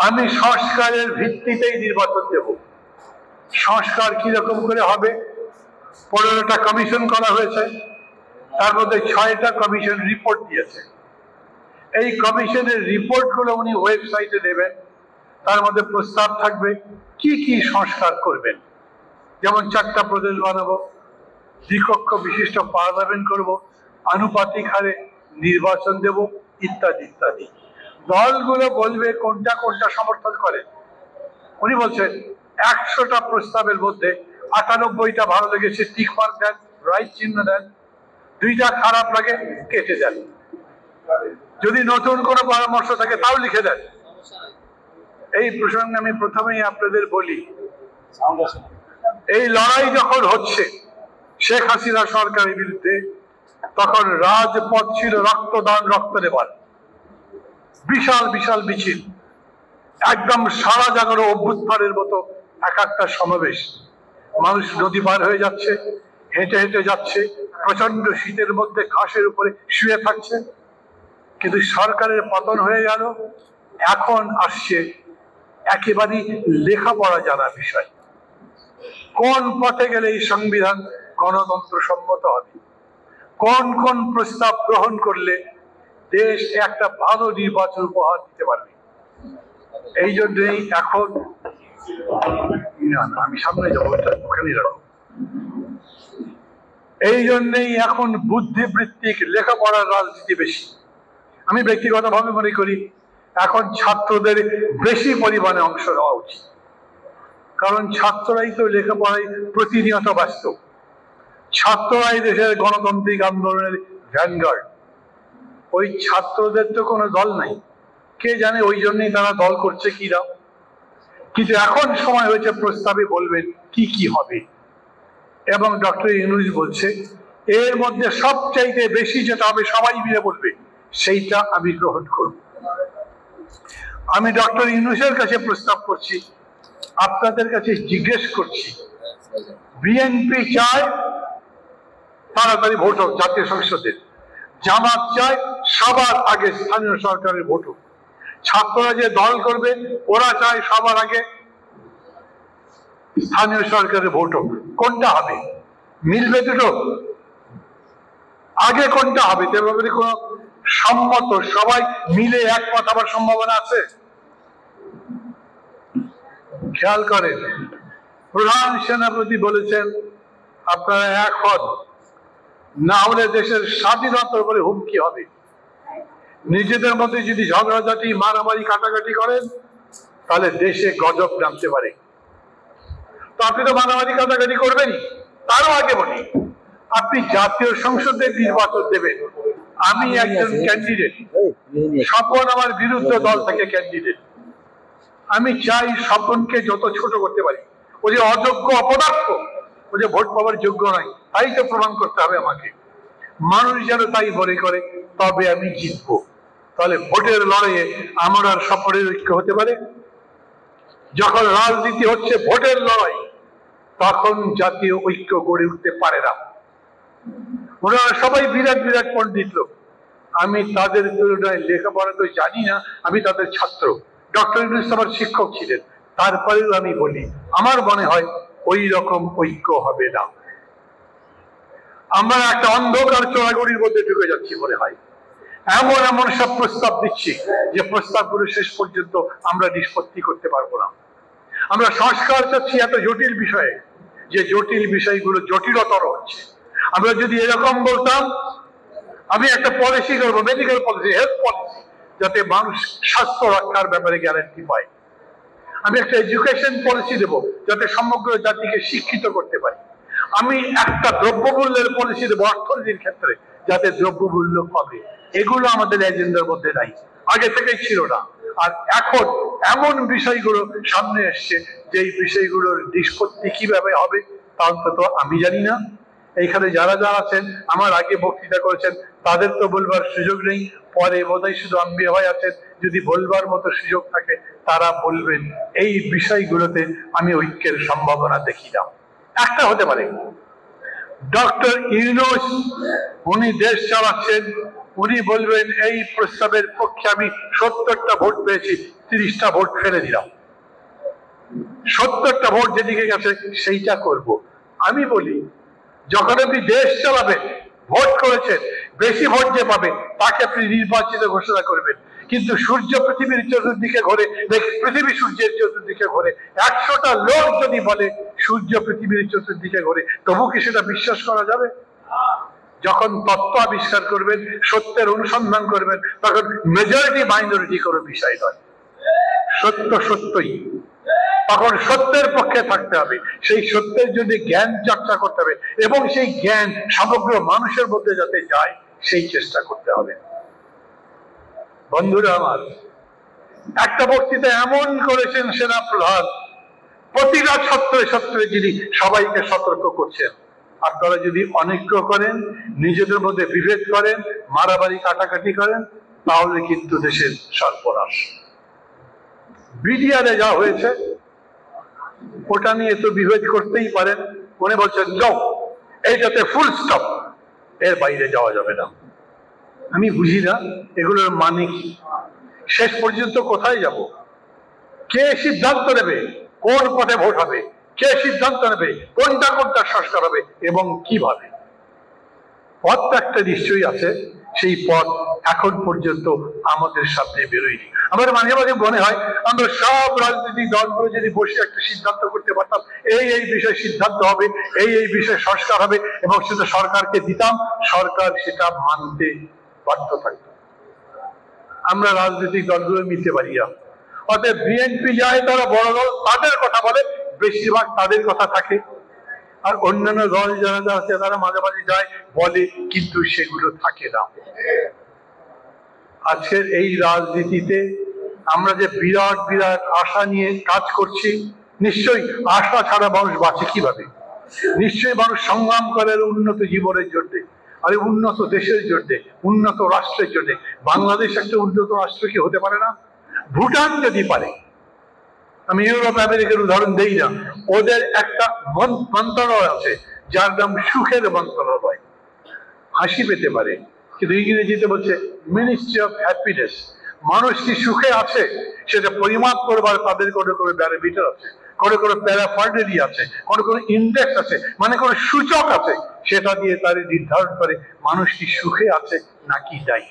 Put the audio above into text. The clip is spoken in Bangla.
আমি সংস্কারের ভিত্তিতেই নির্বাচন দেব। সংস্কার কিরকম করে হবে? 15টা কমিশন করা হয়েছে, তার মধ্যে 6টা কমিশন রিপোর্ট দিয়েছে। এই কমিশনের রিপোর্ট গুলো উনি ওয়েবসাইটে দেবেন। তার মধ্যে প্রস্তাব থাকবে কি কি সংস্কার করবেন, যেমন 4টা প্রদেশ বানাবো, দ্বিকক্ষ বিশিষ্ট পার্লামেন্ট করব, আনুপাতিক হারে নির্বাচন দেব, ইত্যাদি ইত্যাদি। দলগুলো বলবে কোনটা কোনটা সমর্থন করে। উনি বলছেন 100টা প্রস্তাবের মধ্যে 98টা ভালো লেগেছে, টিক মার্ক দেন, রাইট চিহ্ন দেন, 2টা খারাপ লাগে কেটে দেন। যদি নতুন কোনো পরামর্শ থাকে তাও লিখে দেন। এই প্রসঙ্গে আমি প্রথমেই আপনাদের বলি, এই লড়াই যখন হচ্ছে শেখ হাসিনা সরকারের বিরুদ্ধে, তখন রাজপথ ছিল রক্তদান, রক্ত দেবার বিশাল বিশাল মিছিল, একদম সারা জাগানো অভ্যুত্থানের মতো এক একটা সমাবেশ। মানুষ নদী পার হয়ে যাচ্ছে, হেঁটে হেঁটে যাচ্ছে, প্রচন্ড শীতের মধ্যে ঘাসের উপরে শুয়ে থাকছে। কিন্তু সরকারের পতন হয়ে গেল, এখন আসছে একেবারেই লেখাপড়া জানা বিষয়। কোন পথে গেলে এই সংবিধান গণতন্ত্র সম্মত হবে, কোন কোন প্রস্তাব গ্রহণ করলে দেশ একটা ভালো নির্বাচন উপহার দিতে পারবে। এই জন্যই এখন আমি সামনে যাবো, ওখানেই রাখো। এই জন্যই এখন বুদ্ধিবৃত্তিক লেখাপড়ার রাজনীতি বেশি। আমি ব্যক্তিগতভাবে মনে করি এখন ছাত্রদের বেশি পরিমাণে অংশ নেওয়া উচিত, কারণ ছাত্ররাই তো লেখাপড়ায় প্রতিনিয়ত ব্যস্ত। ছাত্ররাই দেশের গণতান্ত্রিক আন্দোলনের ভ্যানগার্ড। ওই ছাত্রদের তো কোনো দল নাই, কে জানে ওই জন্যই তারা দল করছে কিনা। কিন্তু এখন সময় হয়েছে প্রস্তাবে বলবেন কি কি হবে, এবং ডক্টর ইউনূস বলছে এর মধ্যে সবচাইতে বেশি যেটা হবে সবাই মিলে বলবে, সেইটা আমি গ্রহণ করব। আমি ডক্টর ইউনূসের কাছে প্রস্তাব করছি, আপনাদের কাছে জিজ্ঞেস করছি, বিএনপি চায় তাড়াতাড়ি ভোট হোক জাতীয় সংসদের, জামাত চায় সবার আগে স্থানীয় সরকারের ভোট হোক, ছাত্ররা যে দল করবে ওরা চায় সবার আগে স্থানীয় সরকারের ভোট হোক। কোনটা হবে? মিলবে দুটো? আগে কোনটা হবে? তেমনি কোন সম্মত সবাই মিলে এক কথা হবার সম্ভাবনা আছে? খেয়াল করেন, প্রধান সেনাপতি বলেছেন আপনারা এক হন, না হলে দেশের স্বাধীনতার উপরে হুমকি হবে। নিজেদের মধ্যে যদি ঝগড়াঝাটি, মারামারি, কাটাকাটি করেন তাহলে দেশে গজব নামতে পারে। তো আপনি তো মারামারি কাটাকাটি করবেনই। তারও আগে বলি, আপনি জাতীয় সংসদে নির্বাচন দেবেন, আমি একজন ক্যান্ডিডেট, স্বপন আমার বিরুদ্ধ দল থেকে ক্যান্ডিডেট। আমি চাই স্বপনকে যত ছোট করতে পারি। ও যে অযোগ্য, অপদার্থ, ও যে ভোট পাওয়ার যোগ্য নয়, তাই তো প্রমাণ করতে হবে আমাকে। মানুষ যেন তাই মনে করে, তবে আমি জিতবো। তাহলে ভোটের লড়াইয়ে আমার আর স্বপনের ঐক্য হতে পারে? যখন রাজনীতি হচ্ছে ভোটের লড়াই, তখন জাতীয় ঐক্য গড়ে উঠতে পারে না। ওনারা সবাই বিরাট বিরাট পণ্ডিত লোক, আমি তাদের তুলনায় লেখাপড়া তো জানি না, আমি তাদের ছাত্র। ডক্টর ইউনূস আমার শিক্ষক ছিলেন, তারপরেও আমি বলি আমার মনে হয় ওই রকম ঐক্য হবে না। আমরা একটা অন্ধকার চোরাগড়ির মধ্যে ঢুকে যাচ্ছি মনে হয়। এমন এমন সব প্রস্তাব দিচ্ছি যে প্রস্তাবগুলো শেষ পর্যন্ত আমরা নিষ্পত্তি করতে পারবো না। আমরা সংস্কার চাচ্ছি এত জটিল বিষয়ে, যে জটিল বিষয়গুলো জটিলতর হচ্ছে। আমরা যদি এরকম বলতাম আমি একটা পলিসি করবো, মেডিকেল পলিসি, হেলথ পলিসি, যাতে মানুষ স্বাস্থ্য রক্ষার ব্যাপারে গ্যারান্টি পায়। আমি একটা এডুকেশন পলিসি দেবো, যাতে সমগ্র জাতিকে শিক্ষিত করতে পারি। আমি একটা দ্রব্যমূল্যের পলিসি দেবো অর্থনীতির ক্ষেত্রে, যাতে দ্রব্যমূল্য কমে। এগুলো আমাদের এজেন্ডার মধ্যে নাই, আগে থেকেই ছিল না। আর এখন এমন বিষয়গুলো সামনে এসছে, যেই বিষয়গুলোর নিষ্পত্তি কিভাবে হবে তা অন্তত আমি জানি না। এইখানে যারা যারা আছেন, আমার আগে বক্তৃতা করেছেন, তাদের তো বলবার সুযোগ নেই। পরে বোধহয় শুধু আম্বিয়া ভাই আছেন, যদি বলবার মতো সুযোগ থাকে তারা বলবেন। এই বিষয়গুলোতে আমি ঐক্যের সম্ভাবনা দেখি না। একটা হতে পারে, ডক্টর ইউনূস উনি দেশ চালাচ্ছেন উনি বলবেন এই প্রস্তাবের পক্ষে আমি 70টা ভোট পেয়েছি, 30টা ভোট ফেলে দিলাম, 70টা ভোট যেদিকে গেছে সেইটা করব। আমি বলি যখন আপনি দেশ চালাবেন, ভোট করেছেন, বেশি ভোট যে পাবে তাকে আপনি নির্বাচিত ঘোষণা করবেন। কিন্তু সূর্য পৃথিবীর চতুর্দিকে ঘোরে, পৃথিবী সূর্যের চতুর্দিকে ঘোরে, 100টা লোক যদি বলে সূর্য পৃথিবীর চতুর্দিকে ঘোরে, তবু কি সেটা বিশ্বাস করা যাবে? যখন তত্ত্ব আবিষ্কার করবেন, সত্যের অনুসন্ধান করবেন, তখন মেজরিটি মাইনরিটি কোনো বিষয় নয়, সত্য সত্যই। তখন সত্যের পক্ষে থাকতে হবে, সেই সত্যের জন্য জ্ঞান চর্চা করতে হবে, এবং সেই জ্ঞান সমগ্র মানুষের মধ্যে যাতে যায় সেই চেষ্টা করতে হবে। বন্ধুরা আমার, একটা বক্তৃতা এমন করেছেন সেনা প্রধান, প্রতিটা ছত্রে ছত্রে যিনি সবাইকে সতর্ক করছেন, আপনারা যদি অনৈক্য করেন, নিজেদের মধ্যে বিভেদ করেন, মারামারি কাটাকাটি করেন, তাহলে কিন্তু দেশের সর্বনাশ। বিডিআরে যা হয়েছে ওটা নিয়ে তো বিভেদ করতেই পারেন, উনি বলছেন যাও, এইটাতে ফুল স্টপ, এর বাইরে যাওয়া যাবে না। আমি বুঝি না এগুলোর মানে কি, শেষ পর্যন্ত কোথায় যাব? কে সিদ্ধান্ত নেবে কোন পথে ভোট হবে? কে সিদ্ধান্ত নেবে কোনটা কোনটা সংস্কার হবে এবং কিভাবে? পথটা একটা নিশ্চয়ই আছে, সেই পথ এখন পর্যন্ত আমাদের সামনে বেরোয়নি। আমার মাঝে মাঝে মনে হয় আমরা সব রাজনৈতিক দলগুলো যদি বসে একটা সিদ্ধান্ত করতে পারতাম, এই এই বিষয়ে সিদ্ধান্ত হবে, এই এই বিষয়ে সংস্কার হবে, এবং সেটা সরকারকে দিতাম, সরকার সেটা মানতে বাধ্য থাকতো। আমরা রাজনৈতিক দলগুলো মিলতে পারি না। অতএব বিএনপি যায়, তারা বড় দল, তাদের কথা বলে, বেশিরভাগ তাদের কথা থাকে, আর অন্যান্য দল যারা আছে তারা মাঝে মাঝে যায় বলে, কিন্তু সেগুলো থাকে না। আজকের এই রাজনীতিতে আমরা যে বিরাট বিরাট আশা নিয়ে কাজ করছি, নিশ্চয়ই আশা ছাড়া মানুষ বাঁচে কিভাবে? নিশ্চয়ই মানুষ সংগ্রাম করে উন্নত জীবনের জন্য, আর উন্নত দেশের জন্য, উন্নত রাষ্ট্রের জন্য। বাংলাদেশ একটা উন্নত রাষ্ট্র কি হতে পারে না? ভুটান যদি পারে, আমি ইউরোপ আমেরিকার উদাহরণ দেই না, ওদের একটা মন্ত্রণালয় আছে যার নাম সুখের মন্ত্রণালয়, হাসি পেতে পারে, কিন্তু ইংরেজিতে বলছে মিনিস্ট্রি অফ হ্যাপিনেস। মানুষ কি সুখে আছে সেটা পরিমাপ করবার তাদের কোনো কোনো ব্যারোমিটার আছে, কোনো কোনো প্যারাফার্ডারি আছে, কোনো কোনো ইন্ডেক্স আছে, মানে কোনো সূচক আছে, সেটা দিয়ে তারা নির্ধারণ করে মানুষ কি সুখে আছে নাকি দায়ী।